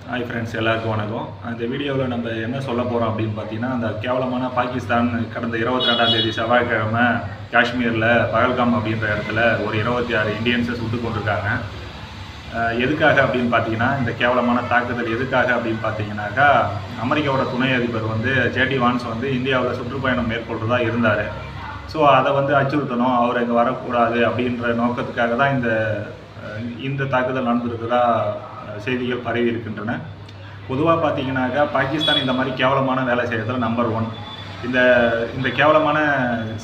Hi friends, எல்லாருக்கும் வணக்கம். இந்த வீடியோவில் நம்ம என்ன சொல்ல போகிறோம் அப்படின்னு பார்த்தீங்கன்னா, அந்த கேவலமான பாகிஸ்தான் கடந்த 22ஆம் தேதி செவ்வாய்க்கிழமை காஷ்மீரில் பகல்காம் அப்படின்ற இடத்துல ஒரு 26 இந்தியன்ஸை சுட்டு கொண்டிருக்காங்க. எதுக்காக அப்படின்னு பார்த்தீங்கன்னா, இந்த கேவலமான தாக்குதல் எதுக்காக அப்படின்னு பார்த்தீங்கன்னாக்கா, அமெரிக்காவோட துணை அதிபர் ஜேடி வான்ஸ் இந்தியாவில் சுற்றுப்பயணம் மேற்கொள்றதா இருந்தார். ஸோ அதை அச்சுறுத்தணும், அவர் இங்கே வரக்கூடாது அப்படின்ற நோக்கத்துக்காக தான் இந்த தாக்குதல் நடந்திருக்கிறதா செய்திகள் பரவி இருக்கின்றன. பொதுவாக பார்த்தீங்கன்னாக்கா, பாகிஸ்தான் இந்த மாதிரி கேவலமான வேலை செய்கிறதுல நம்பர் 1. இந்த கேவலமான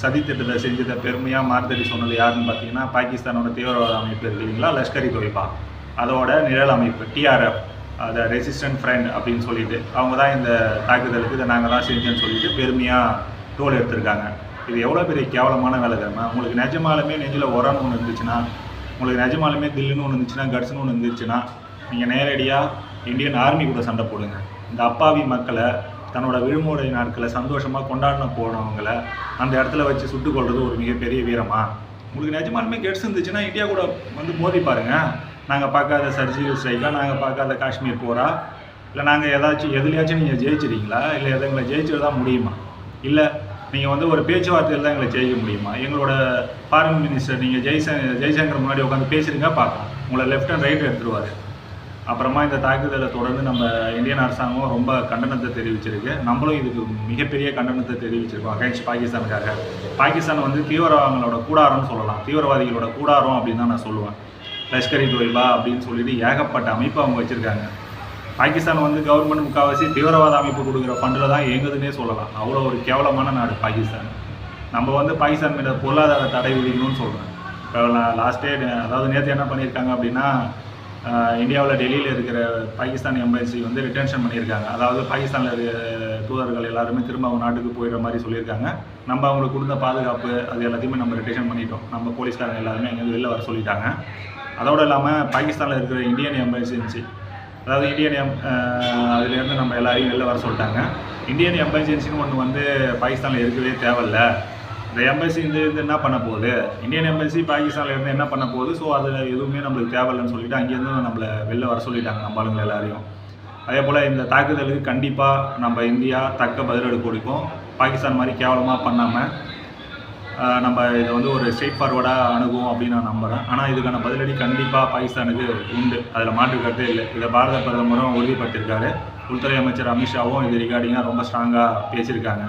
சதி திட்டத்தை செஞ்சதை பெருமையாக மார்த்தடி சொன்னது யாருன்னு பார்த்தீங்கன்னா, பாகிஸ்தானோட தீவிரவாத அமைப்பு இருக்கு இல்லைங்களா, லஷ்கர் இ தொய்பா, அதோட நிழல் அமைப்பு TRF, அதை ரெசிஸ்டன்ட் ஃப்ரண்ட் அப்படின்னு சொல்லிட்டு அவங்க தான் இந்த தாக்குதலுக்கு இதை நாங்கள் தான் செஞ்சோன்னு சொல்லிட்டு பெருமையாக தோல் எடுத்திருக்காங்க. இது எவ்வளோ பெரிய கேவலமான வேலை தெரியுமா? உங்களுக்கு நிஜமாலுமே நெஞ்சில் உரம்னு ஒன்று இருந்துச்சுன்னா, உங்களுக்கு நிஜமாலுமே தில்லுன்னு ஒன்று இருந்துச்சுன்னா, கட்ஸ்னு ஒன்று இருந்துச்சுன்னா, நீங்கள் நேரடியாக இந்தியன் ஆர்மி கூட சண்டை போடுங்க. இந்த அப்பாவி மக்களை தன்னோட விடுமுறை நாட்களை சந்தோஷமாக கொண்டாடின போனவங்களை அந்த இடத்துல வச்சு சுட்டுக் கொள்வது ஒரு மிகப்பெரிய வீரமா? உங்களுக்கு நிஜமாலுமே கெட்ஸ் இருந்துச்சுன்னா இந்தியா கூட மோதி பாருங்கள். நாங்கள் பார்க்காத சர்ஜிக்கல் ஸ்ட்ரைக்காக, நாங்கள் பார்க்காத காஷ்மீர் போரா, இல்லை நாங்கள் எதுலையாச்சும் நீங்கள் ஜெயிச்சிருக்கீங்களா? இல்லை எங்களை ஜெயிச்சுட்டு தான் முடியுமா? இல்லை நீங்கள் ஒரு பேச்சுவார்த்தையில் தான் எங்களை ஜெயிக்க முடியுமா? எங்களோட ஃபாரின் மினிஸ்டர் நீங்கள் ஜெய்சங்கர் முன்னாடி உட்காந்து பேசுகிறீங்க, பார்க்கலாம், உங்களை லெஃப்ட் அண்ட் ரைட் எடுத்துருவார். அப்புறமா இந்த தாக்குதலை தொடர்ந்து நம்ம இந்தியன் அரசாங்கம் ரொம்ப கண்டனத்தை தெரிவிச்சிருக்கு. நம்மளும் இதுக்கு மிகப்பெரிய கண்டனத்தை தெரிவிச்சிருக்கோம் அகைன்ஸ்ட் பாகிஸ்தானுக்காக. பாகிஸ்தான் தீவிரவாதிகளோட கூடாரம்னு சொல்லலாம், தீவிரவாதிகளோட கூடாரம் அப்படின்னு தான் நான் சொல்லுவேன். லஷ்கர் இ தொய்பா அப்படின்னு சொல்லிட்டு ஏகப்பட்ட அமைப்பு அவங்க வச்சுருக்காங்க. பாகிஸ்தான் கவர்மெண்ட் முக்கால்வாசி தீவிரவாத அமைப்பு கொடுக்குற ஃபண்டில் தான் இயங்குதுன்னே சொல்லலாம். அவ்வளோ ஒரு கேவலமான நாடு பாகிஸ்தான். நம்ம பாகிஸ்தான் மீது பொருளாதார தடை விதிக்கணும்னு சொல்கிறேன். இப்போ லாஸ்ட்டே, அதாவது நேற்று என்ன பண்ணியிருக்காங்க அப்படின்னா, இந்தியாவில் டெல்லியில் இருக்கிற பாகிஸ்தான் எம்பசி ரிட்டென்ஷன் பண்ணியிருக்காங்க. அதாவது பாகிஸ்தானில் இருக்கிற தூதர்கள் எல்லாருமே திரும்ப அவங்க நாட்டுக்கு போயிடுற மாதிரி சொல்லியிருக்காங்க. நம்ம அவங்களுக்கு கொடுத்த பாதுகாப்பு அது எல்லாத்தையுமே நம்ம ரிட்டென்ஷன் பண்ணிட்டோம். நம்ம போலீஸ்காரங்க எல்லாருமே எங்கேருந்து வெளில வர சொல்லிட்டாங்க. அதோடு இல்லாமல் பாகிஸ்தானில் இருக்கிற இந்தியன் எம்பர்ஜென்சி, அதாவது அதுலேருந்து நம்ம எல்லாரையும் வெளில வர சொல்லிட்டாங்க. இந்தியன் எமர்ஜென்சின்னு ஒன்று பாகிஸ்தானில் இருக்கவே தேவையில்லை. இந்த எம்பசி என்ன பண்ண போகுது, இந்தியன் எம்பசி பாகிஸ்தானில் இருந்து என்ன பண்ண போகுது? ஸோ அதில் எதுவுமே நம்மளுக்கு தேவையில்லைன்னு சொல்லிட்டு அங்கேருந்து நம்மளை வெளில வர சொல்லிட்டாங்க, நம்ம ஆளுங்களை எல்லாரையும். அதே போல் இந்த தாக்குதலுக்கு கண்டிப்பாக நம்ம இந்தியா தக்க பதிலடி கொடுக்கும். பாகிஸ்தான் மாதிரி கேவலமாக பண்ணாமல் நம்ம இதை ஒரு ஸ்ட்ரெயிட் ஃபார்வர்டாக அணுகும் அப்படின்னு நான் நம்புகிறேன். ஆனால் இதுக்கான பதிலடி கண்டிப்பாக பாகிஸ்தானுக்கு உண்டு, அதில் மாற்று கருத்தே இல்லை. இதை பாரத பிரதமரும் உறுதிப்படுத்தியிருக்காரு. உள்துறை அமைச்சர் அமித்ஷாவும் இது ரிகார்டிங்காக ரொம்ப ஸ்ட்ராங்காக பேசியிருக்காங்க.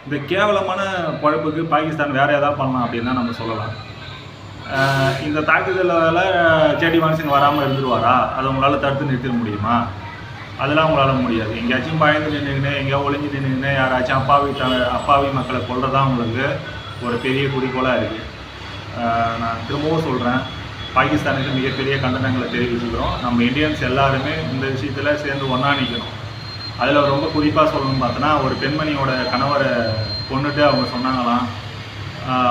இந்த கேவலமான குழப்புக்கு பாகிஸ்தான் வேறு ஏதாவது பண்ணலாம் அப்படின்னு தான் நம்ம சொல்லலாம். இந்த தாக்குதலால் ஜேடி வான்ஸ் வராமல் இருந்துருவாரா? அதை உங்களால் தடுத்து நிறுத்திட முடியுமா? அதெல்லாம் உங்களால் முடியாது. எங்கேயாச்சும் பயந்து நின்றுக்கின்னு, எங்கேயோ ஒளிஞ்சு நின்றுக்கின்னு யாராச்சும் அப்பாவி மக்களை கொள்றதான் உங்களுக்கு ஒரு பெரிய குறிக்கோளாக இருக்குது. நான் திரும்பவும் சொல்கிறேன், பாகிஸ்தானுக்கு மிகப்பெரிய கண்டனங்களை தெரிவிச்சுக்கிறோம். நம்ம இந்தியன்ஸ் எல்லாருமே இந்த விஷயத்தில் சேர்ந்து ஒன்றா நிற்கணும். அதில் ரொம்ப குறிப்பாக சொல்லணும்னு பார்த்தோன்னா, ஒரு பெண்மணியோட கணவரை கொண்டுட்டு அவங்க சொன்னாங்களாம்,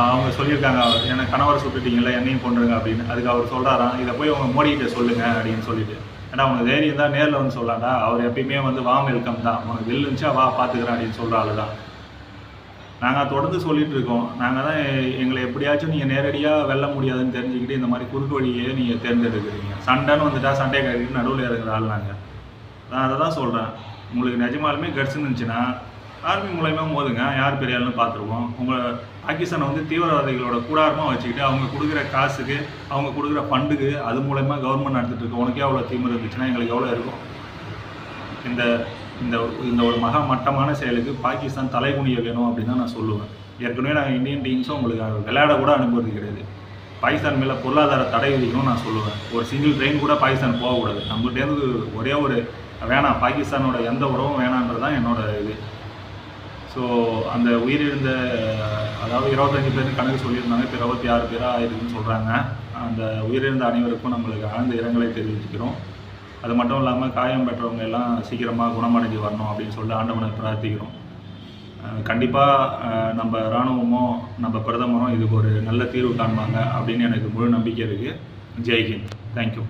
அவங்க சொல்லியிருக்காங்க, எனக்கு கணவரை சுட்டுட்டீங்களா, என்னையும் கொண்டுருங்க அப்படின்னு. அதுக்கு அவர் சொல்கிறாராம், இதை போய் அவங்க மோடிக்கிட்ட சொல்லுங்கள் அப்படின்னு சொல்லிட்டு. ஏன்னா அவங்க தைரியம் தான் நேரில் சொல்லாண்டா, அவர் எப்பயுமே வாம் வெல்கம் தான், உனக்கு வெல் இருந்துச்சா வா பார்த்துக்கிறேன் அப்படின்னு சொல்கிற ஆள் தான். நாங்கள் தொடர்ந்து சொல்லிகிட்டு இருக்கோம், நாங்கள் தான் எங்களை எப்படியாச்சும் நீங்கள் நேரடியாக வெல்ல முடியாதுன்னு தெரிஞ்சுக்கிட்டு இந்த மாதிரி குறுக்கு வழியே நீங்கள் தேர்ந்தெடுக்கிறீங்க. சண்டைன்னு வந்துட்டால் சண்டையை கட்டிட்டு நடுவில் இருக்கிற ஆள் நாங்கள். நான் அதை தான் சொல்கிறேன், உங்களுக்கு நிஜமாலுமே கட்ஸ் இருந்துச்சுன்னா ஆர்மி மூலயமா மோதுங்க, யார் பெரிய ஆளுன்னு பார்த்துருவோம். உங்களை பாகிஸ்தானை தீவிரவாதிகளோட கூடாரமாக வச்சுக்கிட்டு அவங்க கொடுக்குற காசுக்கு, அவங்க கொடுக்குற ஃபண்டுக்கு, அது மூலயமா கவர்மெண்ட் நடத்திட்டு இருக்கு. உனக்கே அவ்வளோ தீவிரம் இருந்துச்சுன்னா எங்களுக்கு எவ்வளோ இருக்கும்? இந்த இந்த ஒரு மகா மட்டமான செயலுக்கு பாகிஸ்தான் தலைகுனிய வேணும் அப்படின்னு தான் நான் சொல்லுவேன். ஏற்கனவே நாங்கள் இந்தியன் டீம்ஸும் உங்களுக்கு விளையாட கூட அனுப்புறது கிடையாது. பாகிஸ்தான் மேலே பொருளாதார தடை விதிக்கணும்னு நான் சொல்லுவேன். ஒரு சிங்கிள் ட்ரெயின் கூட பாகிஸ்தான் போகக்கூடாது. நம்மகிட்டேருந்து ஒரே ஒரு வேணாம், பாகிஸ்தானோட எந்த உறவும் வேணான்றது தான் என்னோட இது. ஸோ அந்த உயிரிழந்த, அதாவது 25 பேர் கணக்கு சொல்லியிருந்தாங்க, இப்போ 26 பேராக ஆயிருக்குன்னு சொல்கிறாங்க. அந்த உயிரிழந்த அனைவருக்கும் நம்மளுக்கு ஆழ்ந்த இரங்கலை தெரிவிச்சுக்கிறோம். அது மட்டும் இல்லாமல் காயம் பெற்றவங்க எல்லாம் சீக்கிரமாக குணமடைஞ்சு வரணும் அப்படின்னு சொல்லிட்டு ஆண்டவனை பிரார்த்திக்கிறோம். கண்டிப்பாக நம்ம இராணுவமும் நம்ம பிரதமரும் இதுக்கு ஒரு நல்ல தீர்வு காண்பாங்க அப்படின்னு எனக்கு முழு நம்பிக்கை இருக்குது. ஜெய்ஹிந்த். தேங்க்யூ.